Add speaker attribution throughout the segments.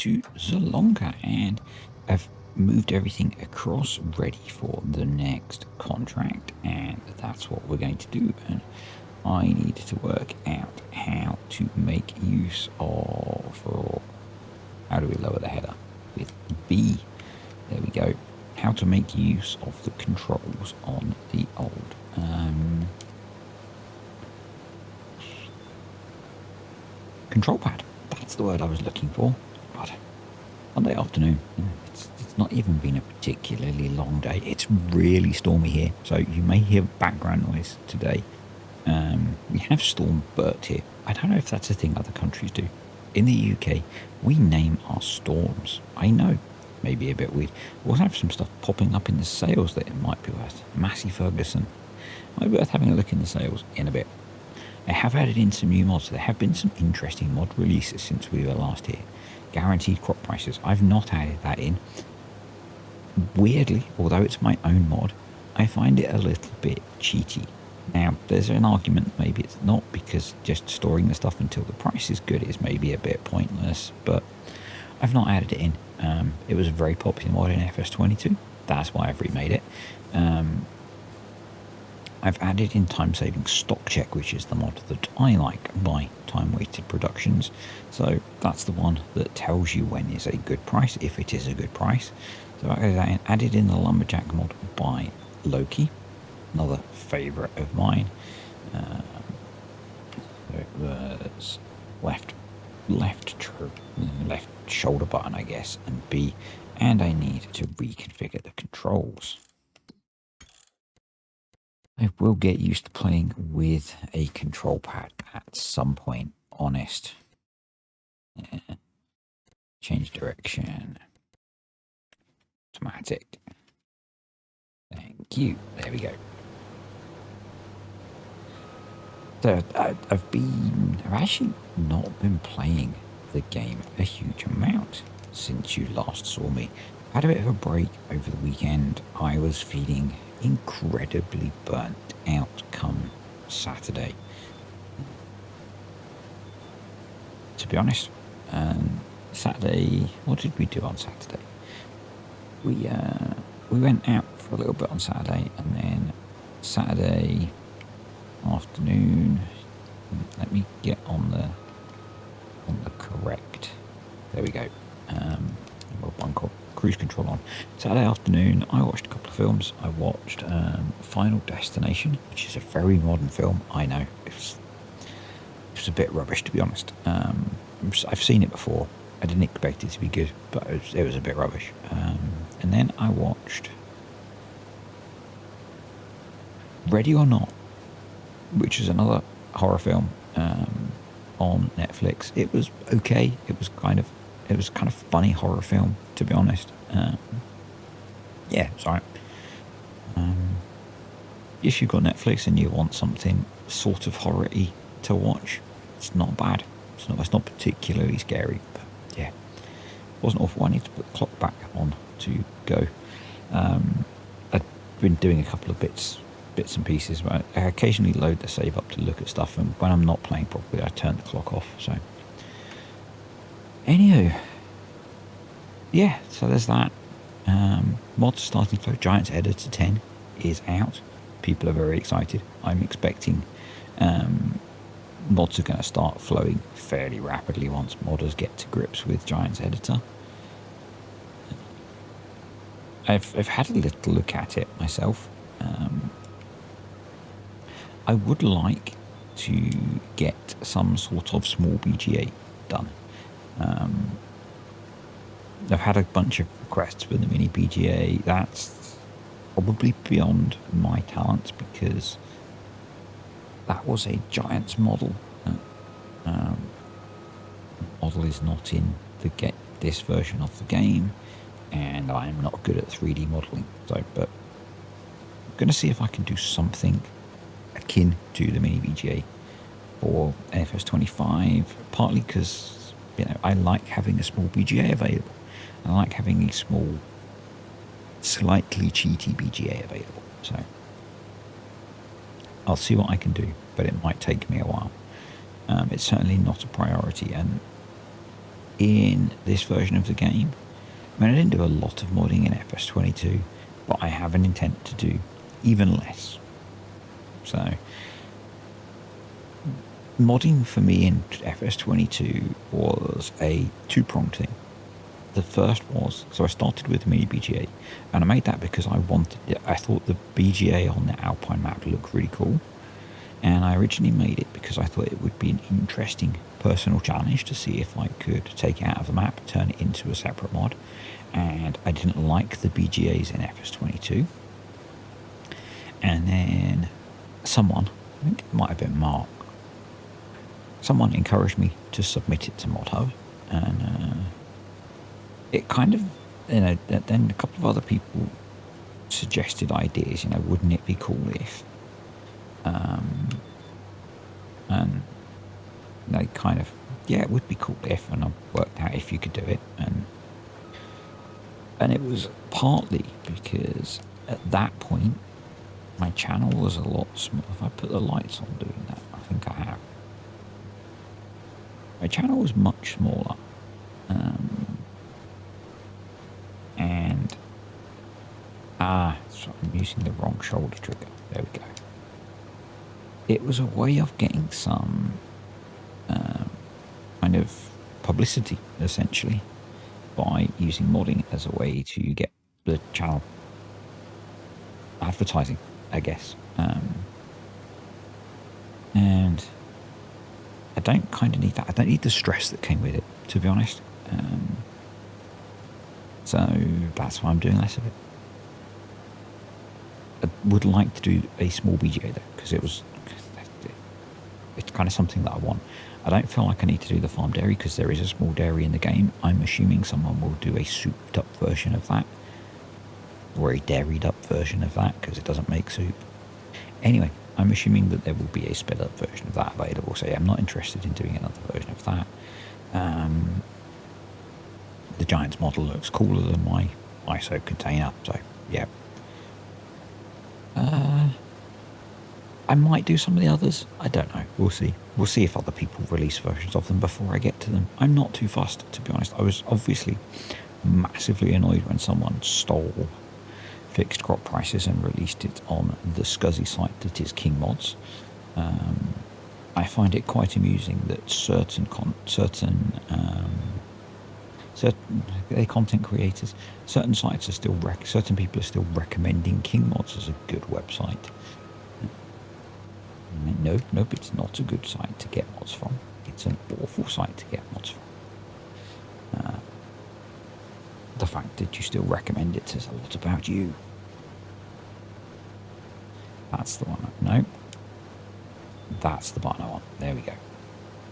Speaker 1: to Zalonga, and I've moved everything across ready for the next contract, and that's what we're going to do. And I need to work out how to make use of, or how do we lower the header with B. There we go. How to make use of the controls on the old control pad. That's the word I was looking for. God, Monday afternoon. It's not even been a particularly long day. It's really stormy here, so you may hear background noise today. We have Storm Bert here. I don't know if that's a thing other countries do. In the UK, we name our storms. I know, maybe a bit weird. We also have some stuff popping up in the sales that it might be worth. Massey Ferguson. Might be worth having a look in the sales in a bit. I have added in some new mods. There have been some interesting mod releases since we were last here. Guaranteed crop prices. I've not added that in. Weirdly, although it's my own mod, I find it a little bit cheaty. Now, there's an argument maybe it's not, because just storing the stuff until the price is good is maybe a bit pointless, but I've not added it in. It was a very popular mod in FS22. That's why I've remade it. I've added in time-saving stock check, which is the mod that I like by time-weighted productions. So that's the one that tells you when is a good price, if it is a good price. So I added in the lumberjack mod by Loki, another favourite of mine. So it was left shoulder button, I guess, and B, and I need to reconfigure the controls. I will get used to playing with a control pad at some point, honest. Yeah. Change direction. Automatic. Thank you. There we go. So I've actually not been playing the game a huge amount since you last saw me. I had a bit of a break over the weekend. I was feeling incredibly burnt out come Saturday. To be honest, Saturday, what did we do on Saturday? We went out for a little bit on Saturday, and then Saturday afternoon, let me get on the correct, there we go, cruise control on. Saturday afternoon I watched a couple of films. I watched Final Destination, which is a very modern film. I know it was a bit rubbish, to be honest. I've seen it before. I didn't expect it to be good, but it was a bit rubbish. And then I watched Ready or Not, which is another horror film on Netflix. It was okay. It was kind of funny horror film, to be honest. Yeah, sorry. If you've got Netflix and you want something sort of horror-y to watch, it's not bad. It's not particularly scary, but yeah, it wasn't awful. I need to put the clock back on to go. I've been doing a couple of bits and pieces, but I occasionally load the save up to look at stuff, and when I'm not playing properly I turn the clock off. So anywho, yeah, so there's that. Mods starting to flow. Giants Editor 10 is out. People are very excited. I'm expecting mods are going to start flowing fairly rapidly once modders get to grips with Giants Editor. I've had a little look at it myself. I would like to get some sort of small BGA done. I've had a bunch of requests for the mini BGA. That's probably beyond my talents, because that was a Giants model. Model is not in this version of the game, and I'm not good at 3D modeling. So, but I'm going to see if I can do something akin to the mini BGA for FS25, partly because I like having a small BGA available. I like having a small, slightly cheaty BGA available. So I'll see what I can do, but it might take me a while. It's certainly not a priority, and in this version of the game. I mean, I didn't do a lot of modding in FS22, but I have an intent to do even less. So, modding for me in FS22 was a two-pronged thing. The first was, so I started with mini BGA, and I made that because I thought the BGA on the Alpine map looked really cool, and I originally made it because I thought it would be an interesting personal challenge to see if I could take it out of the map, turn it into a separate mod, and I didn't like the BGAs in FS22, and then someone, I think it might have been Mark, someone encouraged me to submit it to ModHub, and it kind of, then a couple of other people suggested ideas, wouldn't it be cool if, and they kind of, yeah, it would be cool if, and I worked out if you could do it, and it was partly because at that point, my channel was a lot smaller. If I put the lights on doing that, I think I have. My channel was much smaller. So I'm using the wrong shoulder trigger. There we go. It was a way of getting some kind of publicity, essentially, by using modding as a way to get the channel advertising, I guess. And I don't kind of need that. I don't need the stress that came with it, to be honest. So that's why I'm doing less of it. I would like to do a small BGA though, because it's kind of something that I want. I don't feel like I need to do the farm dairy because there is a small dairy in the game. I'm assuming someone will do a souped up version of that, or a dairied up version of that, because it doesn't make soup. Anyway, I'm assuming that there will be a sped up version of that available, so yeah, I'm not interested in doing another version of that. The Giants model looks cooler than my ISO container, so yeah. I might do some of the others. I don't know. We'll see. We'll see if other people release versions of them before I get to them. I'm not too fussed, to be honest. I was obviously massively annoyed when someone stole fixed crop prices and released it on the scuzzy site that is King Mods. I find it quite amusing that certain content creators, certain sites are still certain people are still recommending King Mods as a good website. Nope, it's not a good site to get mods from. It's an awful site to get mods from. The fact that you still recommend it says a lot about you. That's the one. No, that's the button I want. There we go.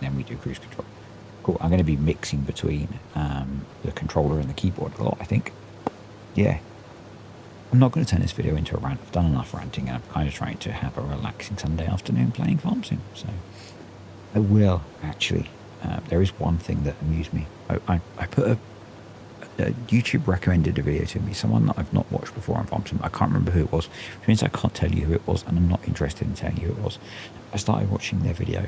Speaker 1: Then we do cruise control. Cool. I'm going to be mixing between the controller and the keyboard a lot, I think. Yeah. I'm not going to turn this video into a rant. I've done enough ranting, and I'm kind of trying to have a relaxing Sunday afternoon playing Farm Sim. So I will actually. There is one thing that amused me. I put a YouTube recommended a video to me, someone that I've not watched before on Farm Sim. I can't remember who it was, which means I can't tell you who it was, and I'm not interested in telling you who it was. I started watching their video,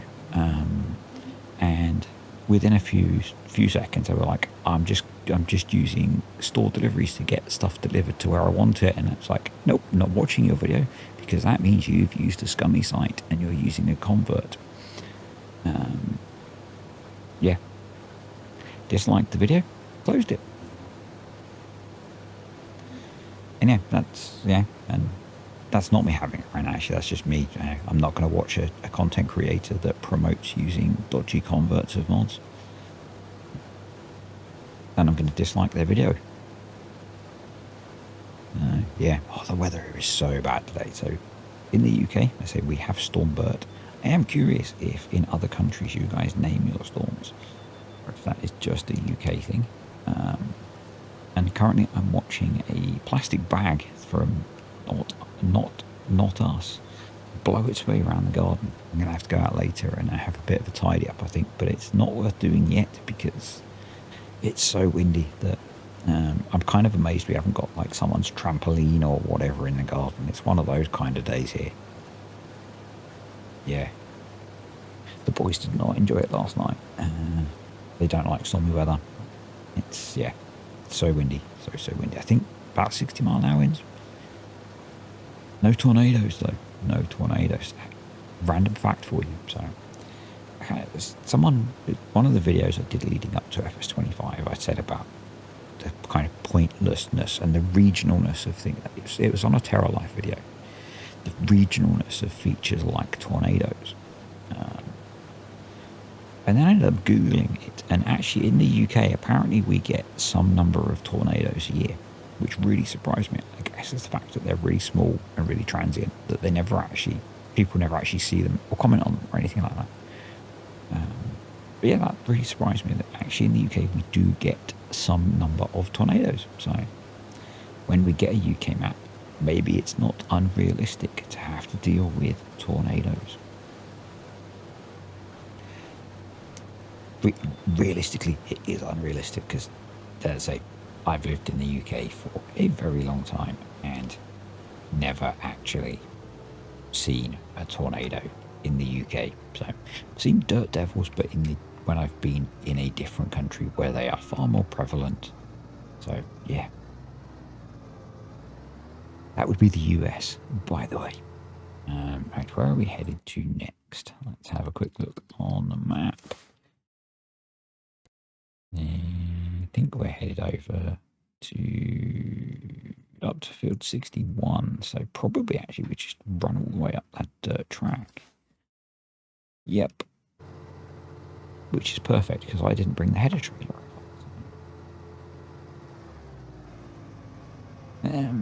Speaker 1: and within a few seconds, they were like, I'm just using store deliveries to get stuff delivered to where I want it. And it's like, nope, not watching your video, because that means you've used a scummy site and you're using a convert. Yeah. Disliked the video, closed it. And yeah, and that's not me having it right now, actually. That's just me. I'm not going to watch a content creator that promotes using dodgy converts of mods. And I'm going to dislike their video. Yeah. Oh, the weather is so bad today. So in the UK, I say we have Storm Bert. I am curious if in other countries you guys name your storms, or if that is just a UK thing. And currently I'm watching a plastic bag from not us blow its way around the garden. I'm going to have to go out later and have a bit of a tidy up, I think, but it's not worth doing yet because it's so windy that I'm kind of amazed we haven't got like someone's trampoline or whatever in the garden. It's one of those kind of days here. Yeah. The boys did not enjoy it last night. They don't like stormy weather. It's, yeah, so windy. So windy. I think about 60-mile-an-hour winds. No tornadoes, though. No tornadoes. Random fact for you. So, one of the videos I did leading up to FS25, I said about the kind of pointlessness and the regionalness of things. It was on a Terra Life video. The regionalness of features like tornadoes. And then I ended up Googling it. And actually, in the UK, apparently we get some number of tornadoes a year, which really surprised me. I guess it's the fact that they're really small and really transient, that people never actually see them or comment on them or anything like that. But yeah, that really surprised me that actually in the UK we do get some number of tornadoes. So when we get a UK map, maybe it's not unrealistic to have to deal with tornadoes. Realistically, it is unrealistic because, as I say, I've lived in the UK for a very long time and never actually seen a tornado in the UK. So I've seen dirt devils, but when I've been in a different country where they are far more prevalent. So yeah, that would be the US, by the way. Right, where are we headed to next? Let's have a quick look on the map. I think we're headed over up to field 61. So probably actually we just run all the way up that dirt track. Yep. Which is perfect because I didn't bring the header trailer over.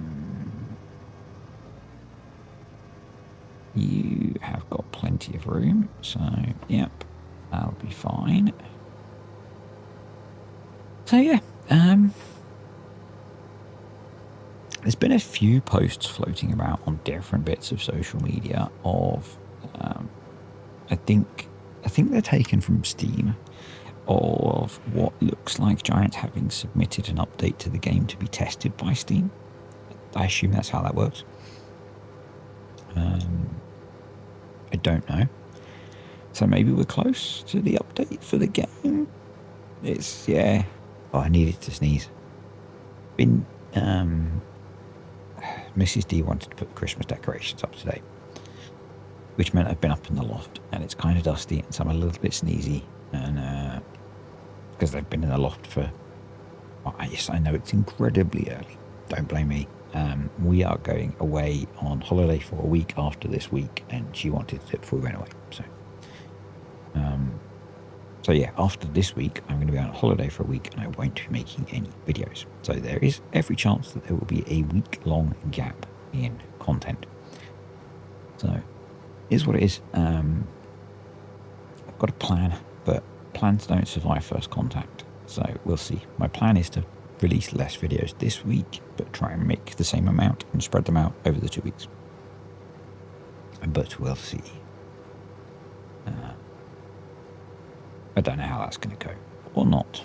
Speaker 1: You have got plenty of room, so yep, that'll be fine. So yeah, there's been a few posts floating about on different bits of social media of, I think they're taken from Steam, of what looks like Giants having submitted an update to the game to be tested by Steam. I assume that's how that works. I don't know. So maybe we're close to the update for the game. It's, yeah. Oh, I needed to sneeze. Mrs. D wanted to put Christmas decorations up today, which meant I've been up in the loft and it's kind of dusty, and so I'm a little bit sneezy, and because they've been in the loft for, yes, I know it's incredibly early. Don't blame me. We are going away on holiday for a week after this week, and she wanted it before we went away. So yeah, after this week, I'm going to be on holiday for a week, and I won't be making any videos. So there is every chance that there will be a week-long gap in content. So, is what it is. I've got a plan, but plans don't survive first contact. So we'll see. My plan is to release less videos this week, but try and make the same amount and spread them out over the 2 weeks. But we'll see. I don't know how that's going to go, or not.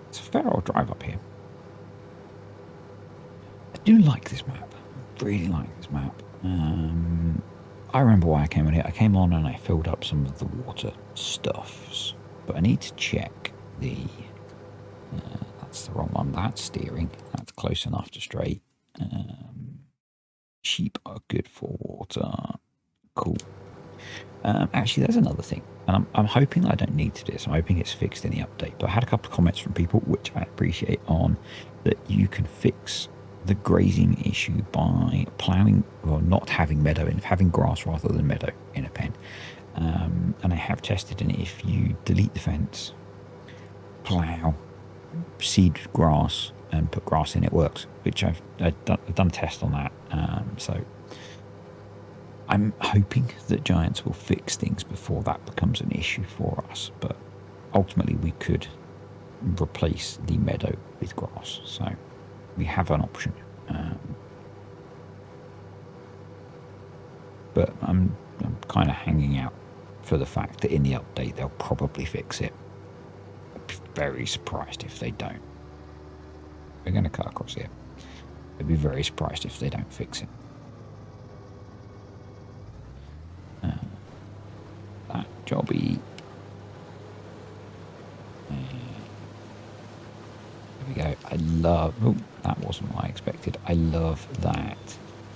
Speaker 1: It's a fair old drive up here. I do like this map. I really like this map. I remember why I came on here. I came on and I filled up some of the water stuffs, but I need to check the... that's the wrong one. That's steering. That's close enough to straight. Sheep are good for water. Cool. Actually, there's another thing, and I'm hoping I don't need to do this. I'm hoping it's fixed in the update. But I had a couple of comments from people, which I appreciate, on that you can fix the grazing issue by ploughing, well, not having meadow and having grass rather than meadow in a pen. And I have tested, and if you delete the fence, plough, seed grass, and put grass in, it works. Which I've done a test on that. So I'm hoping that Giants will fix things before that becomes an issue for us. But ultimately, we could replace the meadow with grass. So we have an option. But I'm kind of hanging out for the fact that in the update they'll probably fix it. I'd be very surprised if they don't. We're going to cut across here. I'd be very surprised if they don't fix it. That jobby. love... Oh, that wasn't what I expected. I love that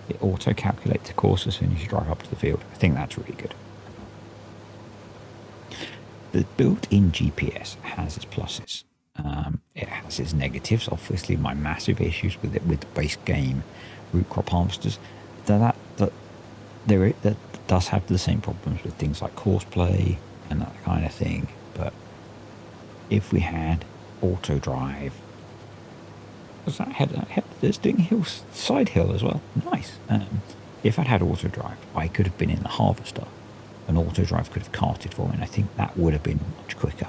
Speaker 1: it auto-calculates a course as soon as you drive up to the field. I think that's really good. The built-in GPS has its pluses. It has its negatives. Obviously, my massive issues with it with the base game root crop harvesters. That does have the same problems with things like course play and that kind of thing. But if we had auto drive, was that head there's doing side hill as well. Nice. If I'd had auto drive, I could have been in the harvester, and auto drive could have carted for me, and I think that would have been much quicker.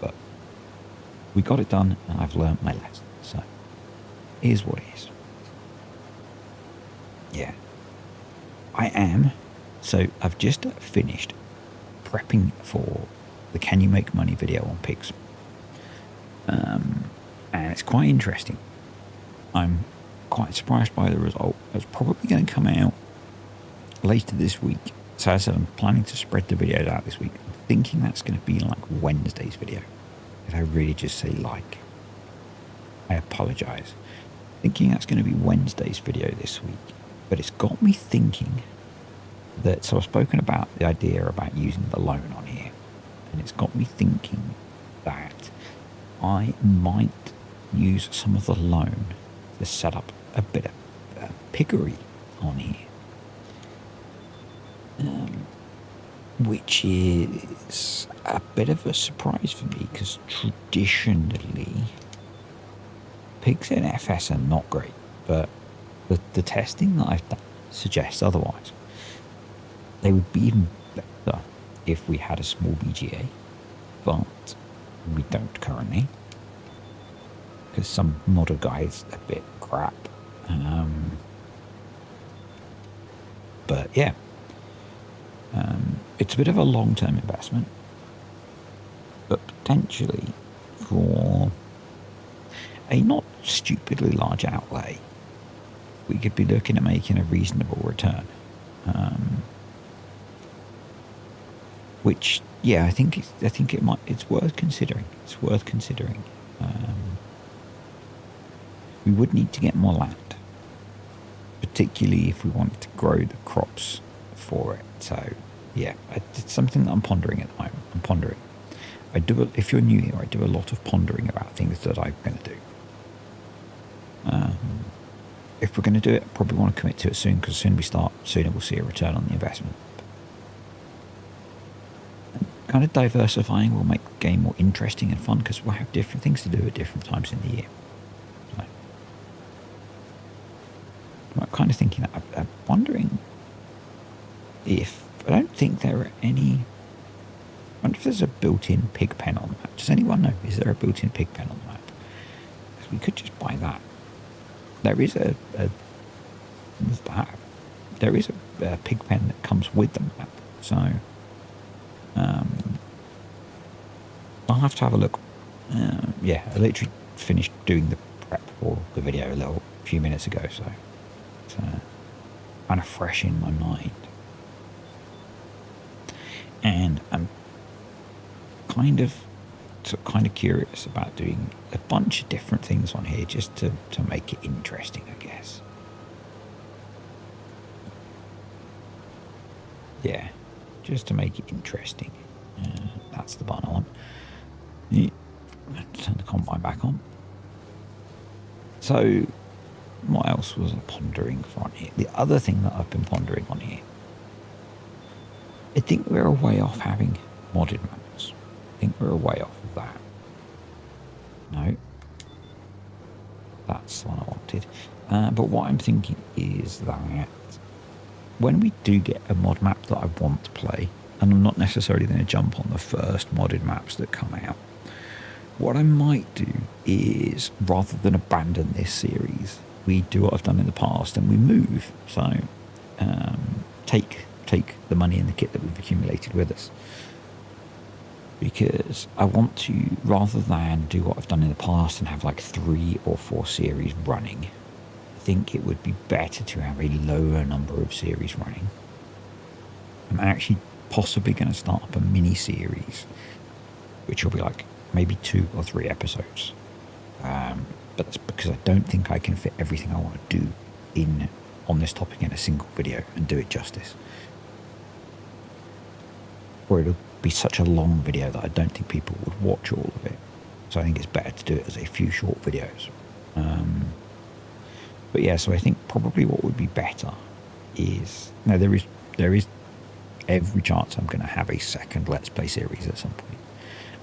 Speaker 1: But we got it done, and I've learned my lesson. So it is what it is. Yeah. I am. So I've just finished prepping for the Can You Make Money video on pigs. And it's quite interesting. I'm quite surprised by the result. It's probably going to come out later this week. So as I said, I'm planning to spread the videos out this week. I'm thinking that's going to be like Wednesday's video. If I really just say like, I apologise. Thinking that's going to be Wednesday's video this week. But it's got me thinking that, so I've spoken about the idea about using the loan on here. And it's got me thinking that I might use some of the loan to set up a bit of piggery on here. Which is a bit of a surprise for me, because traditionally pigs in FS are not great, but the testing that I've done suggests otherwise. They would be even better if we had a small BGA, but we don't currently, because some modder guy is a bit crap. But yeah, it's a bit of a long-term investment, but potentially for a not stupidly large outlay, we could be looking at making a reasonable return. Which, yeah, I think it's worth considering. It's worth considering. We would need to get more land, particularly if we wanted to grow the crops for it. So, yeah, it's something that I'm pondering at the moment. I'm pondering. If you're new here, I do a lot of pondering about things that I'm going to do. If we're going to do it, I probably want to commit to it soon, because the sooner we start, sooner we'll see a return on the investment. And kind of diversifying will make the game more interesting and fun, because we'll have different things to do at different times in the year. So, I'm kind of thinking that. I'm wondering if, I don't think there are any, I wonder if there's a built-in pig pen on the map. Does anyone know? Is there a built-in pig pen on the map? Because we could just buy that. There is what's that? There is a pig pen that comes with the map. So, I'll have to have a look. Yeah, I literally finished doing the prep for the video a few minutes ago, so it's kind of fresh in my mind. And I'm kind of curious about doing a bunch of different things on here just to make it interesting, I guess. Yeah, just to make it interesting. That's the button I want. Yeah. Turn the combine back on. So, what else was I pondering on here? The other thing that I've been pondering on here, I think we're a way off having modded maps. I think we're a way off of that. No. That's the one I wanted. But what I'm thinking is that when we do get a mod map that I want to play, and I'm not necessarily going to jump on the first modded maps that come out, what I might do is, rather than abandon this series, we do what I've done in the past and we move. So take the money and the kit that we've accumulated with us, because I want to, rather than do what I've done in the past and have like 3 or 4 series running, I think it would be better to have a lower number of series running. I'm actually possibly going to start up a mini series, which will be like maybe 2 or 3 episodes, But that's because I don't think I can fit everything I want to do in on this topic in a single video and do it justice. Or it'll be such a long video that I don't think people would watch all of it. So I think it's better to do it as a few short videos. But yeah, so I think probably what would be better is, now there is every chance I'm going to have a second Let's Play series at some point.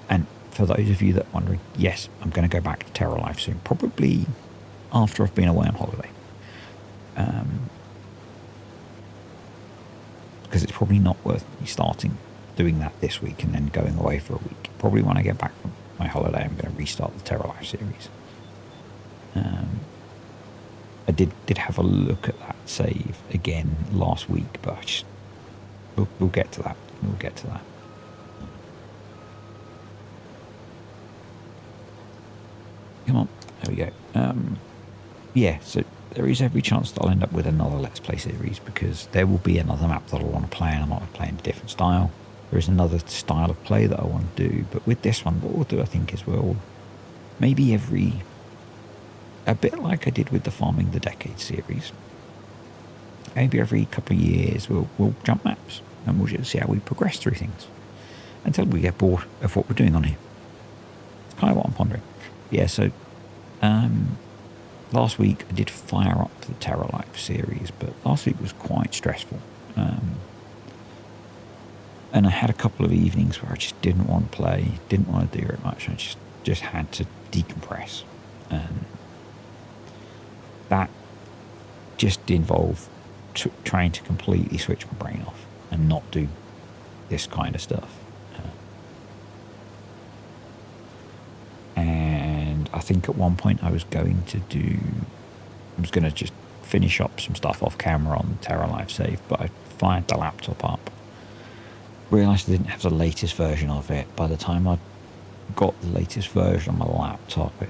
Speaker 1: And for those of you that are wondering, yes, I'm going to go back to Terra Life soon, probably after I've been away on holiday. Because it's probably not worth me starting doing that this week and then going away for a week. Probably when I get back from my holiday, I'm going to restart the Terra Life series. I did have a look at that save again last week, but we'll get to that. We'll get to that. Come on, there we go. Yeah, so there is every chance that I'll end up with another Let's Play series, because there will be another map that I want to play, and I might play in a different style. There is another style of play that I want to do, but with this one, what we'll do, I think, is we'll maybe a bit like I did with the Farming the Decade series, maybe every couple of years we'll jump maps and we'll just see how we progress through things until we get bored of what we're doing on here. It's kind of what I'm pondering. Yeah, so last week I did fire up the Terra Life series, but last week was quite stressful. And I had a couple of evenings where I just didn't want to play, didn't want to do it much. I just had to decompress. That just involved trying to completely switch my brain off and not do this kind of stuff. And I think at one point I was going to just finish up some stuff off camera on Terra Life save, but I fired the laptop up, realised I didn't have the latest version of it. By the time I got the latest version on my laptop, I'd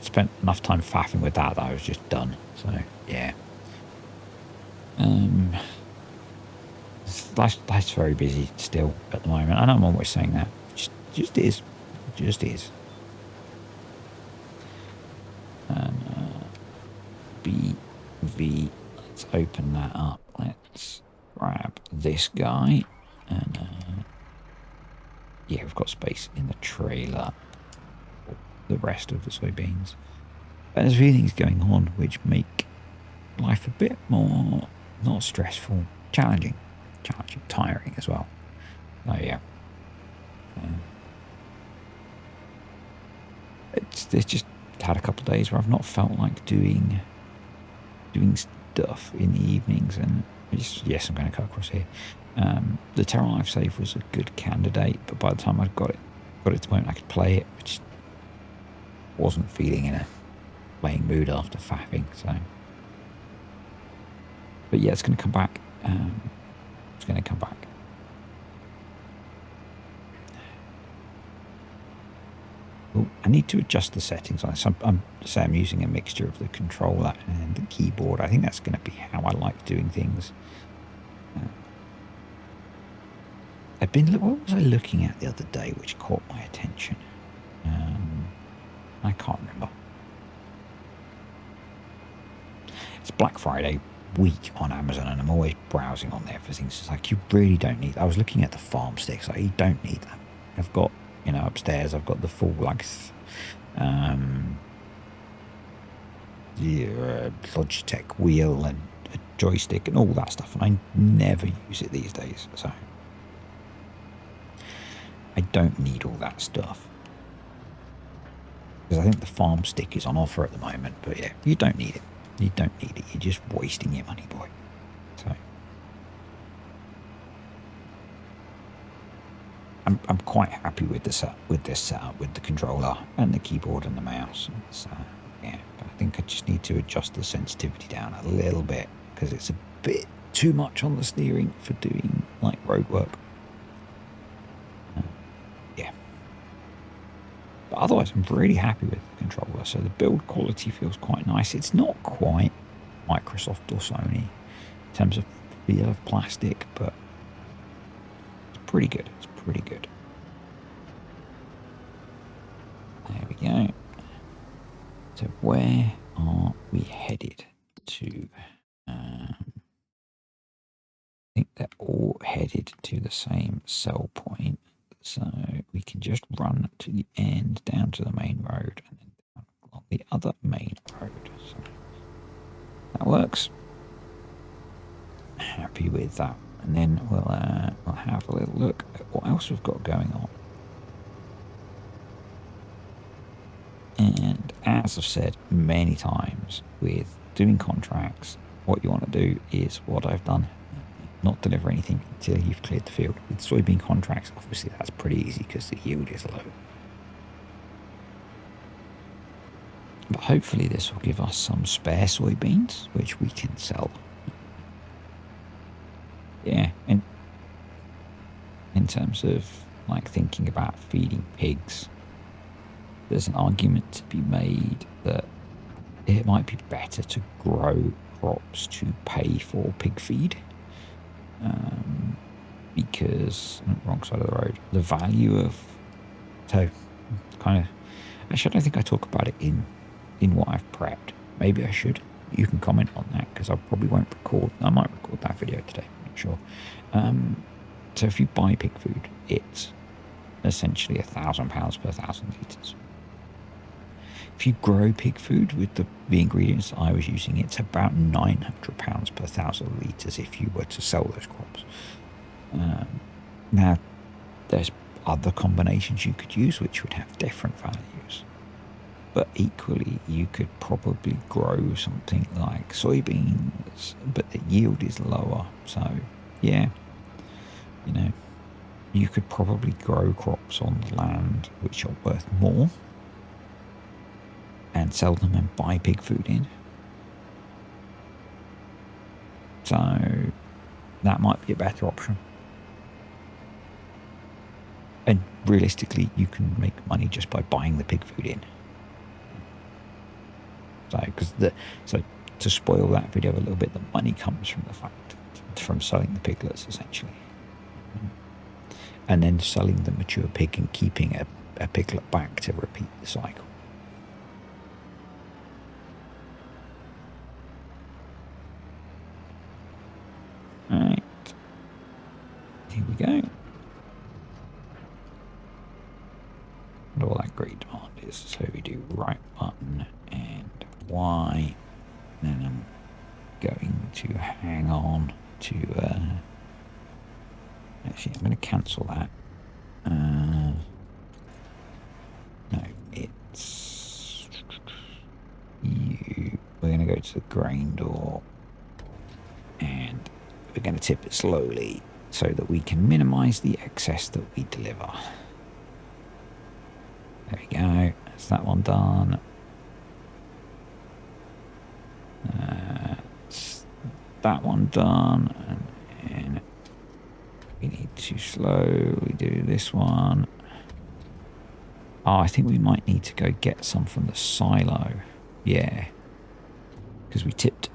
Speaker 1: spent enough time faffing with that I was just done. So yeah, life's very busy still at the moment. I know I'm always saying that. Just is. And BV, let's open that up. Let's grab this guy, and yeah, we've got space in the trailer for the rest of the soybeans. And there's a few things going on which make life a bit more, not stressful, challenging, tiring as well. Oh yeah. It's just had a couple of days where I've not felt like doing stuff in the evenings, and yes, I'm going to cut across here. The Terra Life save was a good candidate, but by the time I got it to the point I could play it, I just wasn't feeling in a playing mood after faffing. So, but yeah, it's going to come back. It's going to come back. Oh, I need to adjust the settings on this. I'm using a mixture of the controller and the keyboard. I think that's going to be how I like doing things. What was I looking at the other day which caught my attention? I can't remember. It's Black Friday week on Amazon, and I'm always browsing on there for things. It's like, you really don't need. I was looking at the farm sticks. Like, you don't need that. I've got, upstairs I've got the full Logitech wheel and a joystick and all that stuff, and I never use it these days, so I don't need all that stuff, because I think the farm stick is on offer at the moment. But yeah, you don't need it. You're just wasting your money, boy. So I'm quite happy with this setup with the controller and the keyboard and the mouse. So yeah, but I think I just need to adjust the sensitivity down a little bit, because it's a bit too much on the steering for doing like road work. Yeah, but otherwise I'm really happy with the controller. So the build quality feels quite nice. It's not quite Microsoft or Sony in terms of feel of plastic, but it's pretty good. It's pretty good. we go. So where are we headed to? I think they're all headed to the same sell point. So we can just run to the end, down to the main road, and then down along the other main road. So that works. Happy with that. And then we'll have a little look at what else we've got going on. And as I've said many times with doing contracts, what you want to do is what I've done. Not deliver anything until you've cleared the field. With soybean contracts, obviously that's pretty easy because the yield is low. But hopefully this will give us some spare soybeans, which we can sell. Yeah, and in terms of like thinking about feeding pigs, there's an argument to be made that it might be better to grow crops to pay for pig feed. Because wrong side of the road, the value of actually I don't think I talk about it in what I've prepped. Maybe I should. You can comment on that because I probably won't record. I might record that video today. I'm not sure. So if you buy pig food, it's essentially £1,000 per 1,000 litres. If you grow pig food with the ingredients I was using, it's about £900 per 1,000 litres if you were to sell those crops. Now, there's other combinations you could use which would have different values. But equally, you could probably grow something like soybeans, but the yield is lower. So, yeah, you could probably grow crops on the land which are worth more and sell them and buy pig food in. So that might be a better option. And realistically, you can make money just by buying the pig food in. So to spoil that video a little bit, the money comes from the fact from selling the piglets essentially, and then selling the mature pig and keeping a piglet back to repeat the cycle. Alright, here we go. And all that great demand is, so we do right button and Y, and then I'm going to hang on to, actually I'm going to cancel that. No, it's you. We're going to go to the grain door and we're going to tip it slowly so that we can minimize the excess that we deliver. There we go. That's that one done. That one done, and then we need to slowly do this one. Oh, I think we might need to go get some from the silo. Yeah, because we tipped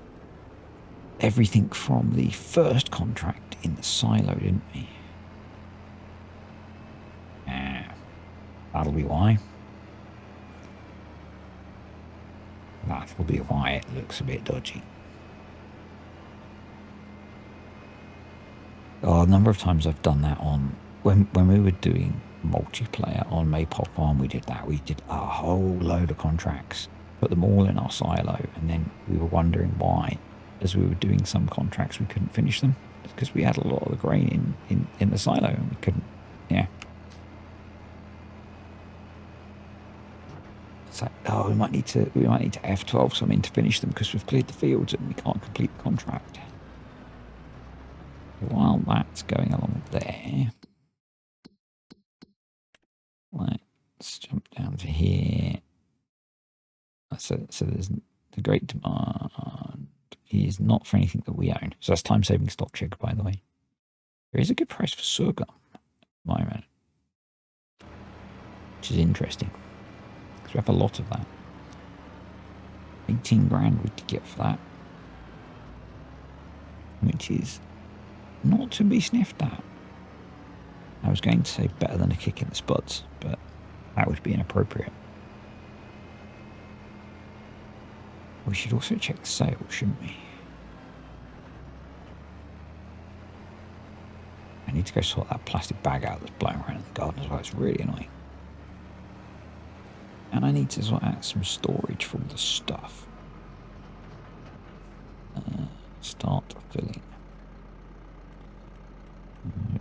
Speaker 1: everything from the first contract in the silo, didn't we? That'll be why. That'll be why it looks a bit dodgy. Oh, a number of times I've done that on when we were doing multiplayer on Maypole Farm. We did that. We did a whole load of contracts, put them all in our silo, and then we were wondering why, as we were doing some contracts, we couldn't finish them. It's because we had a lot of the grain in the silo, and we couldn't. Yeah. It's like, oh, we might need to F12 something to finish them because we've cleared the fields and we can't complete the contract. While that's going along there, let's jump down to here. So there's the great demand is not for anything that we own. So that's time-saving stock check, by the way. There is a good price for sorghum at the moment, which is interesting because we have a lot of that. 18 grand we could get for that, which is not to be sniffed at. I was going to say better than a kick in the spuds, but that would be inappropriate. We should also check the sales, shouldn't we? I need to go sort that plastic bag out that's blowing around in the garden as well. It's really annoying. And I need to sort out some storage for all the stuff. Start filling.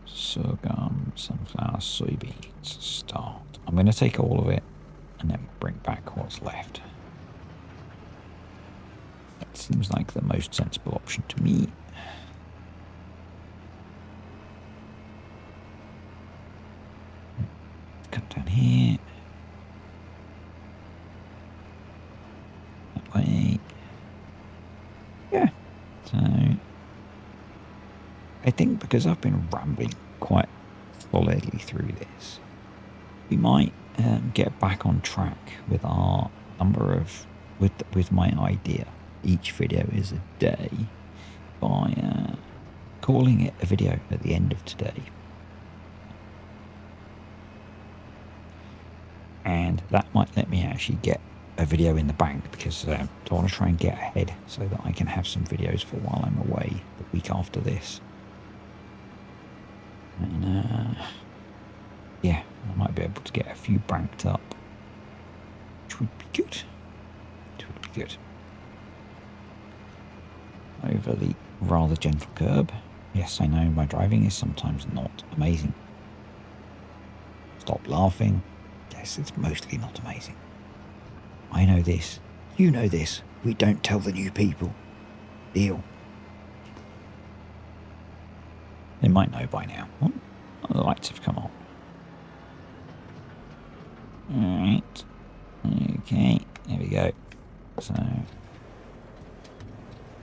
Speaker 1: Sorghum, sunflower, soybeans. Start. I'm going to take all of it and then bring back what's left. That seems like the most sensible option to me. Come down here. That way. Yeah. So I think because I've been rambling quite solidly through this, we might get back on track with our number of with my idea. Each video is a day by calling it a video at the end of today. And that might let me actually get a video in the bank, because I want to try and get ahead so that I can have some videos for while I'm away the week after this. And yeah, I might be able to get a few banked up, which would be good. It would be good. Over the rather gentle curb. Yes, I know my driving is sometimes not amazing. Stop laughing. Yes, it's mostly not amazing. I know this. You know this. We don't tell the new people. Deal. They might know by now. Oh, the lights have come on. Alright. Okay. There we go. So.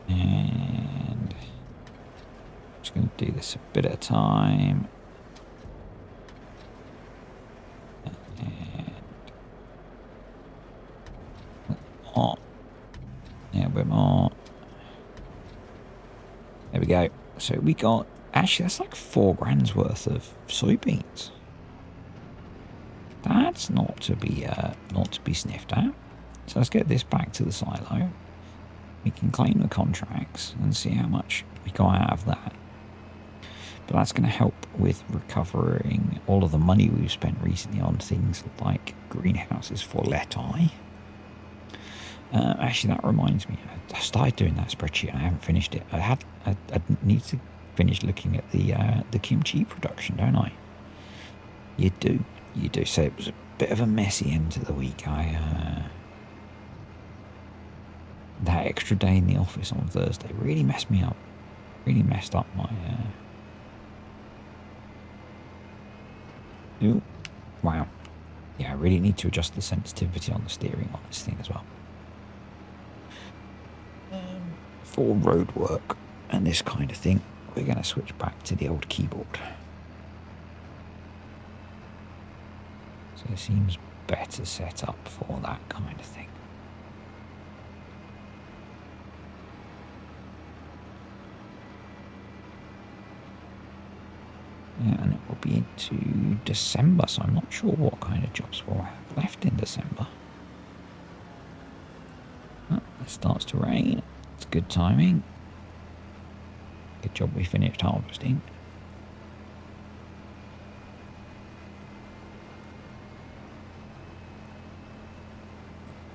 Speaker 1: And. I'm just going to do this a bit at a time. More. Yeah, a bit more. There we go. So we got, actually that's like £4 worth of soybeans. That's not to be sniffed at. So let's get this back to the silo. We can claim the contracts and see how much we got out of that. But that's going to help with recovering all of the money we've spent recently on things like greenhouses for let-I. Actually, that reminds me. I started doing that spreadsheet and I haven't finished it. I need to finish looking at the kimchi production, don't I? You do. So it was a bit of a messy end to the week. That extra day in the office on Thursday really messed me up. Really messed up my. Ooh, wow. Yeah, I really need to adjust the sensitivity on the steering on this thing as well. For road work and this kind of thing, we're going to switch back to the old keyboard. So it seems better set up for that kind of thing. Yeah, and it will be into December, so I'm not sure what kind of jobs we'll have left in December. Oh, it starts to rain. It's good timing. Good job we finished harvesting.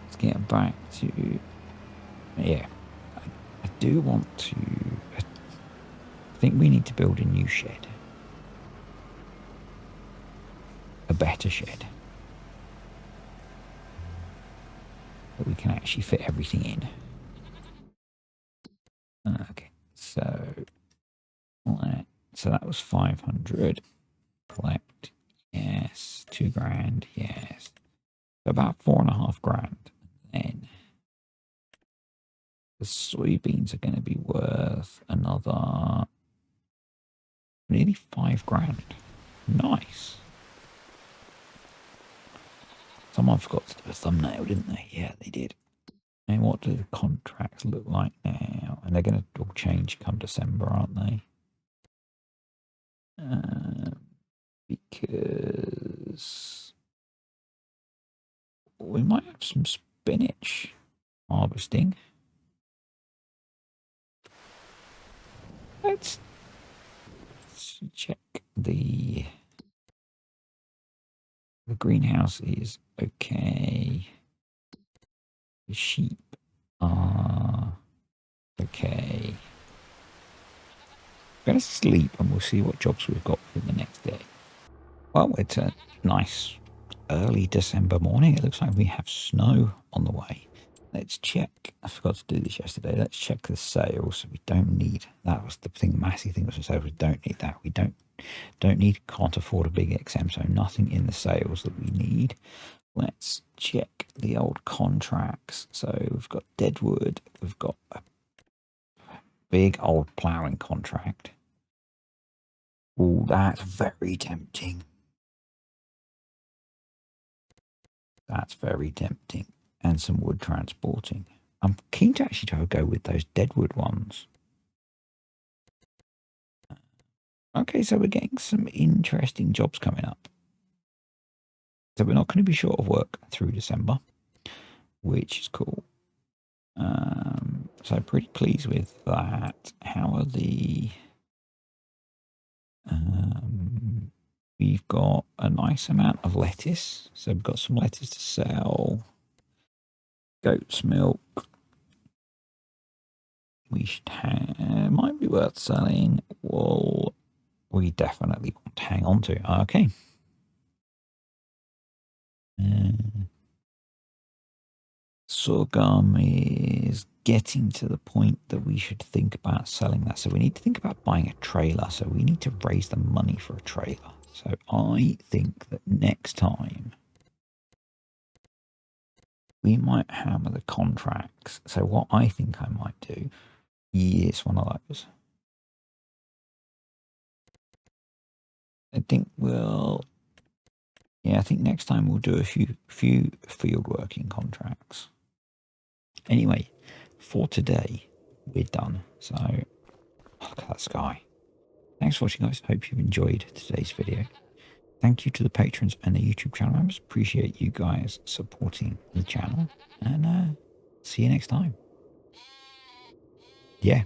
Speaker 1: Let's get back to... Yeah, I do want to... I think we need to build a new shed. A better shed. That we can actually fit everything in. Okay, so that was 500. Collect, yes. £2,000, yes. So about £4,500. Then the soybeans are going to be worth another nearly £5,000. Nice. Someone forgot to do a thumbnail, didn't they? Yeah, they did. And what do the contracts look like now? And they're going to all change come December, aren't they? Because we might have some spinach harvesting. Let's check the greenhouse is okay. The sheep are okay. I'm going to sleep and we'll see what jobs we've got for the next day. Well, it's a nice early December morning. It looks like we have snow on the way. Let's check. I forgot to do this yesterday. Let's check the sales. We don't need, that was the thing, massive thing was the sales. We don't need that. We don't need, can't afford a big XM, so nothing in the sales that we need. Let's check the old contracts. So we've got Deadwood. We've got a big old ploughing contract. Oh, that's very tempting. That's very tempting. And some wood transporting. I'm keen to actually go with those Deadwood ones. Okay, so we're getting some interesting jobs coming up. So we're not going to be short of work through December, which is cool. So pretty pleased with that. How are the... we've got a nice amount of lettuce. So we've got some lettuce to sell. Goat's milk. We should have... might be worth selling. Wool. We definitely want to hang on to. Okay. Sorghum is getting to the point that we should think about selling that. So we need to think about buying a trailer. So we need to raise the money for a trailer. So I think that next time we might hammer the contracts. So what I think I might do is one of those. I think I think next time we'll do a few field working contracts. Anyway, for today, we're done. So, look at that sky. Thanks for watching, guys. Hope you've enjoyed today's video. Thank you to the patrons and the YouTube channel members. Appreciate you guys supporting the channel. And see you next time. Yeah.